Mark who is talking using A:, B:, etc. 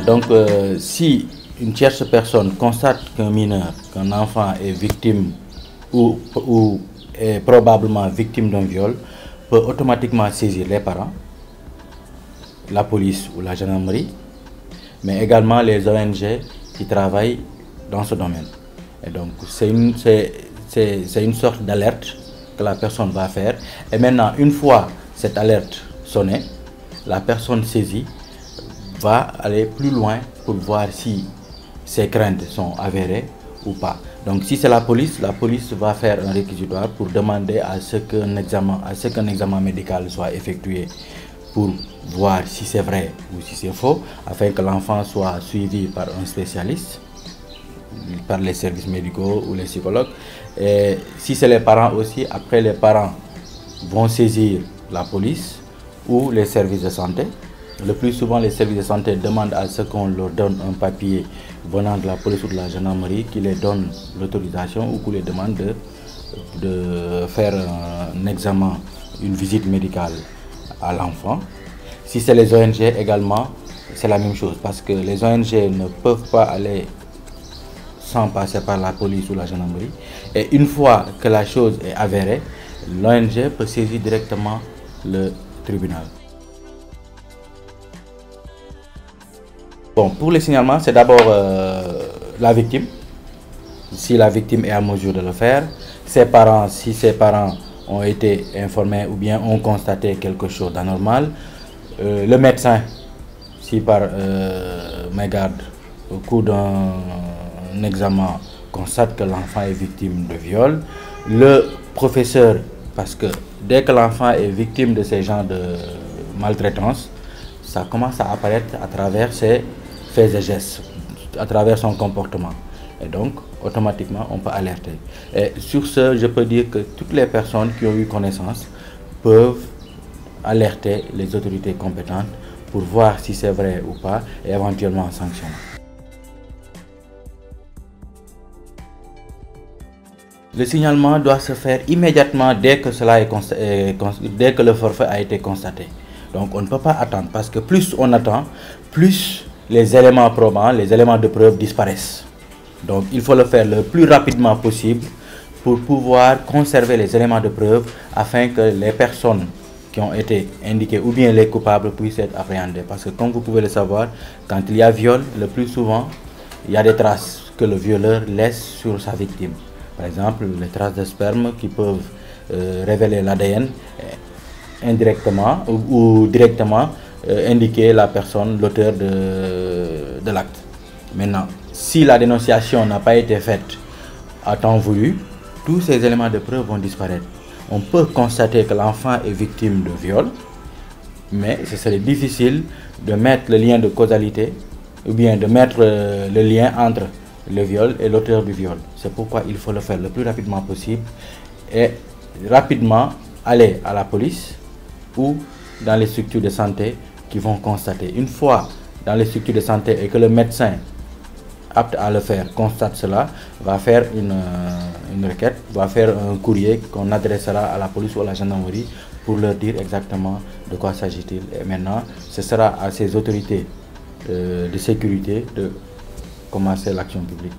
A: Donc, si une tierce personne constate qu'un mineur, qu'un enfant est victime ou est probablement victime d'un viol, peut automatiquement saisir les parents, la police ou la gendarmerie, mais également les ONG qui travaillent dans ce domaine. Et donc, c'est une sorte d'alerte que la personne va faire. Et maintenant, une fois cette alerte sonnée, la personne saisie va aller plus loin pour voir si ses craintes sont avérées ou pas. Donc, si c'est la police va faire un réquisitoire pour demander à ce qu'un examen médical soit effectué pour voir si c'est vrai ou si c'est faux, afin que l'enfant soit suivi par un spécialiste, par les services médicaux ou les psychologues. Et si c'est les parents aussi, après les parents vont saisir la police ou les services de santé. Le plus souvent, les services de santé demandent à ce qu'on leur donne un papier venant de la police ou de la gendarmerie qui les donne l'autorisation ou qui les demande de faire un examen, une visite médicale à l'enfant. Si c'est les ONG également, c'est la même chose parce que les ONG ne peuvent pas aller sans passer par la police ou la gendarmerie. Et une fois que la chose est avérée, l'ONG peut saisir directement le tribunal. Bon, pour les signalements, c'est d'abord la victime, si la victime est en mesure de le faire, ses parents, si ses parents ont été informés ou bien ont constaté quelque chose d'anormal, le médecin, si par mégarde, au cours d'un examen, constate que l'enfant est victime de viol, le professeur, parce que dès que l'enfant est victime de ces genres de maltraitance, ça commence à apparaître à travers ses faits et gestes, à travers son comportement. Et donc, automatiquement, on peut alerter. Et sur ce, je peux dire que toutes les personnes qui ont eu connaissance peuvent alerter les autorités compétentes pour voir si c'est vrai ou pas et éventuellement sanctionner. Le signalement doit se faire immédiatement dès que dès que le forfait a été constaté. Donc on ne peut pas attendre parce que plus on attend, plus les éléments probants, les éléments de preuve disparaissent. Donc il faut le faire le plus rapidement possible pour pouvoir conserver les éléments de preuve afin que les personnes qui ont été indiquées ou bien les coupables puissent être appréhendées. Parce que comme vous pouvez le savoir, quand il y a viol, le plus souvent, il y a des traces que le violeur laisse sur sa victime. Par exemple, les traces de sperme qui peuvent révéler l'ADN indirectement ou directement indiquer la personne, l'auteur de l'acte. Maintenant, si la dénonciation n'a pas été faite à temps voulu, tous ces éléments de preuve vont disparaître. On peut constater que l'enfant est victime de viol, mais ce serait difficile de mettre le lien de causalité ou bien de mettre le lien entre le viol et l'auteur du viol. C'est pourquoi il faut le faire le plus rapidement possible et rapidement aller à la police ou dans les structures de santé qui vont constater. Une fois dans les structures de santé et que le médecin apte à le faire constate cela, va faire une requête, va faire un courrier qu'on adressera à la police ou à la gendarmerie pour leur dire exactement de quoi s'agit-il. Et maintenant, ce sera à ces autorités de sécurité de commencer l'action publique.